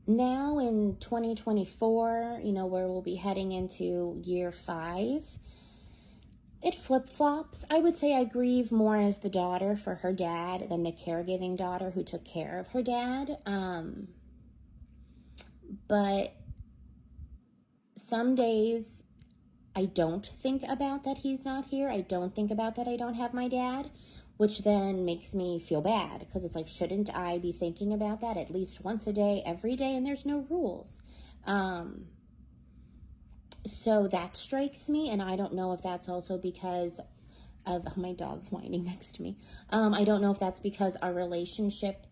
Now in 2024, where we'll be heading into year 5, it flip-flops. I would say I grieve more as the daughter for her dad than the caregiving daughter who took care of her dad. But some days I don't think about that he's not here. I don't think about that I don't have my dad, which then makes me feel bad because it's like, shouldn't I be thinking about that at least once a day, every day? And there's no rules. So that strikes me, and I don't know if that's also because of, oh, my dog's whining next to me. I don't know if that's because our relationship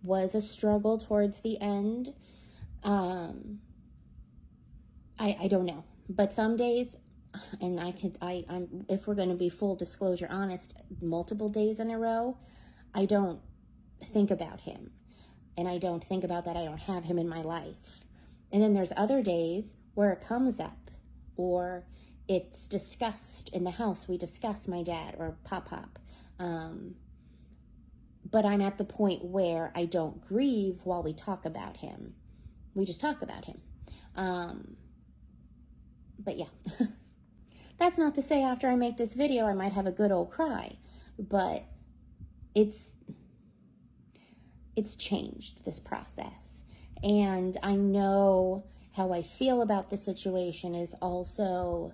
was a struggle towards the end. I don't know. But some days, and I'm if we're going to be full disclosure honest, multiple days in a row, I don't think about him. And I don't think about that I don't have him in my life. And then there's other days where it comes up, or it's discussed in the house. We discuss my dad or Pop. But I'm at the point where I don't grieve while we talk about him. We just talk about him. But yeah, that's not to say after I make this video I might have a good old cry, but it's changed, this process. And I know how I feel about the situation is also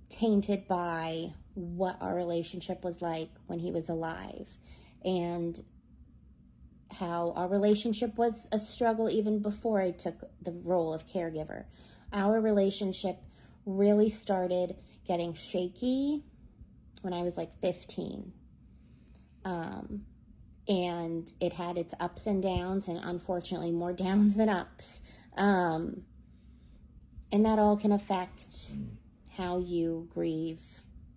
tainted by what our relationship was like when he was alive, and how our relationship was a struggle even before I took the role of caregiver. Our relationship really started getting shaky when I was like 15. And it had its ups and downs, and unfortunately more downs than ups. And that all can affect how you grieve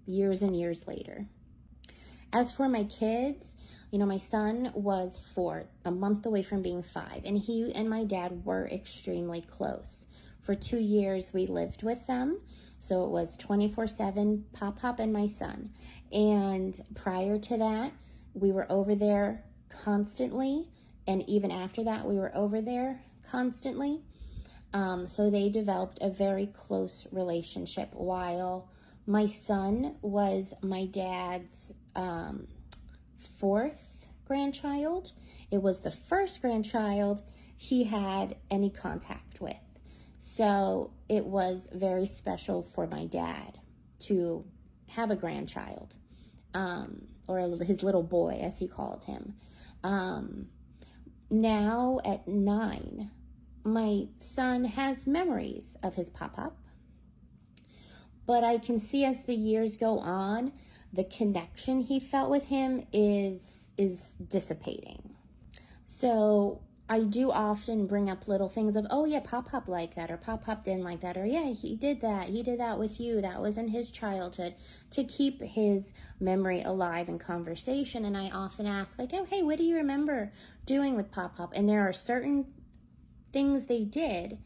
years and years later. As for my kids, my son was 4, a month away from being 5, and he and my dad were extremely close. For 2 years, we lived with them, so it was 24/7, Pop and my son. And prior to that, we were over there constantly, and even after that, we were over there constantly. So they developed a very close relationship, while my son was my dad's 4th grandchild. It was the first grandchild he had any contact with. So it was very special for my dad to have a grandchild, or his little boy, as he called him. Now at 9, my son has memories of his Pop, but I can see as the years go on, the connection he felt with him is dissipating. So I do often bring up little things of, oh yeah, Pop like that, or Pop didn't like that, or yeah, he did that with you, that was in his childhood, to keep his memory alive in conversation. And I often ask, like, oh, hey, what do you remember doing with Pop? And there are certain things they did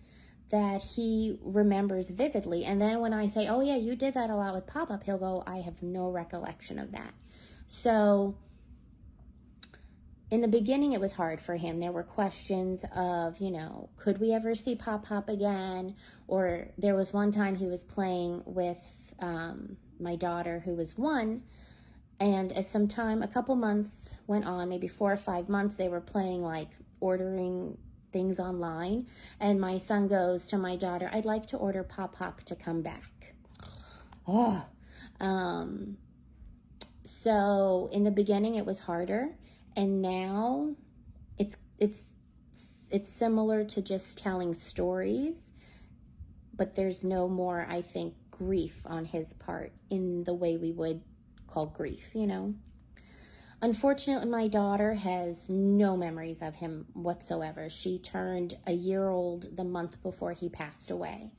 that he remembers vividly. And then when I say, oh yeah, you did that a lot with Pop, he'll go, I have no recollection of that. So in the beginning, it was hard for him. There were questions of, could we ever see Pop again? Or there was one time he was playing with my daughter, who was 1, and as a couple months went on, maybe 4 or 5 months, they were playing, like ordering things online, and my son goes to my daughter, I'd like to order Pop to come back. Oh, so in the beginning it was harder, and now it's similar to just telling stories, but there's no more, I think, grief on his part in the way we would call grief, Unfortunately, my daughter has no memories of him whatsoever. She turned a year old the month before he passed away.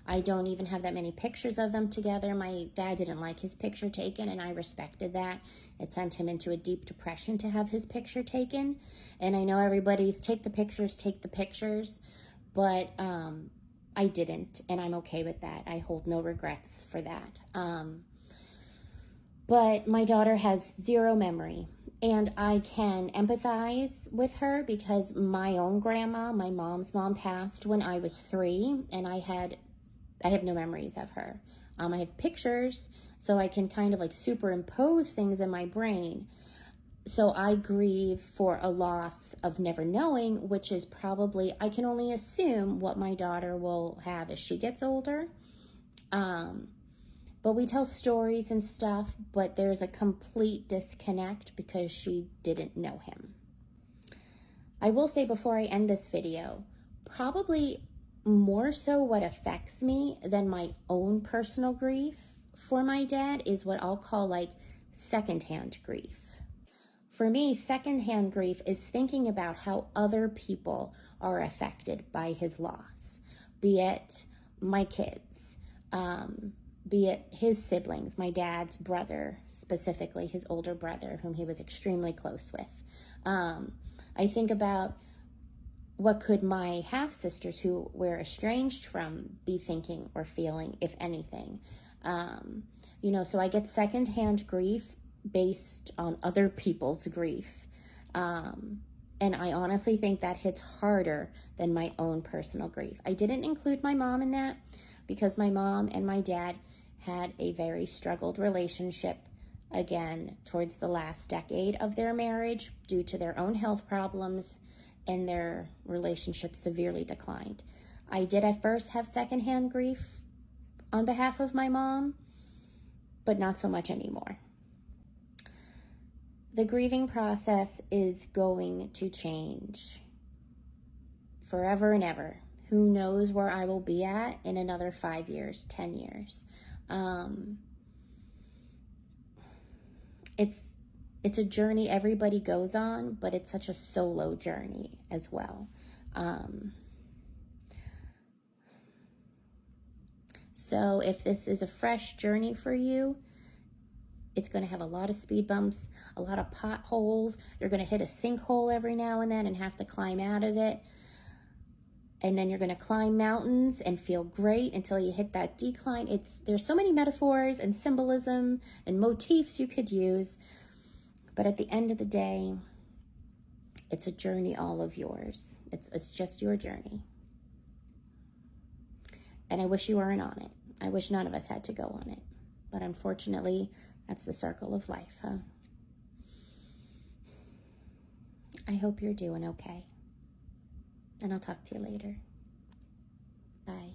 I don't even have that many pictures of them together. My dad didn't like his picture taken, and I respected that. It sent him into a deep depression to have his picture taken. And I know everybody's take the pictures, but I didn't, and I'm okay with that. I hold no regrets for that. But my daughter has zero memory And I can empathize with her because my own grandma, my mom's mom, passed when I was 3, and I have no memories of her. I have pictures, so I can kind of like superimpose things in my brain. So I grieve for a loss of never knowing, which is probably, I can only assume what my daughter will have as she gets older. But we tell stories and stuff, but there's a complete disconnect because she didn't know him. I will say before I end this video, probably more so what affects me than my own personal grief for my dad is what I'll call like secondhand grief. For me, secondhand grief is thinking about how other people are affected by his loss, be it my kids, be it his siblings, my dad's brother, specifically his older brother, whom he was extremely close with. I think about what could my half-sisters who we're estranged from be thinking or feeling, if anything. So I get secondhand grief based on other people's grief. And I honestly think that hits harder than my own personal grief. I didn't include my mom in that because my mom and my dad had a very struggled relationship, again, towards the last decade of their marriage due to their own health problems, and their relationship severely declined. I did at first have secondhand grief on behalf of my mom, but not so much anymore. The grieving process is going to change forever and ever. Who knows where I will be at in another 5 years, 10 years. It's a journey everybody goes on, but it's such a solo journey as well. So if this is a fresh journey for you, it's going to have a lot of speed bumps, a lot of potholes. You're going to hit a sinkhole every now and then and have to climb out of it. And then you're going to climb mountains and feel great until you hit that decline. There's so many metaphors and symbolism and motifs you could use. But at the end of the day, it's a journey all of yours. It's just your journey. And I wish you weren't on it. I wish none of us had to go on it. But unfortunately, that's the circle of life, huh? I hope you're doing okay. And I'll talk to you later. Bye.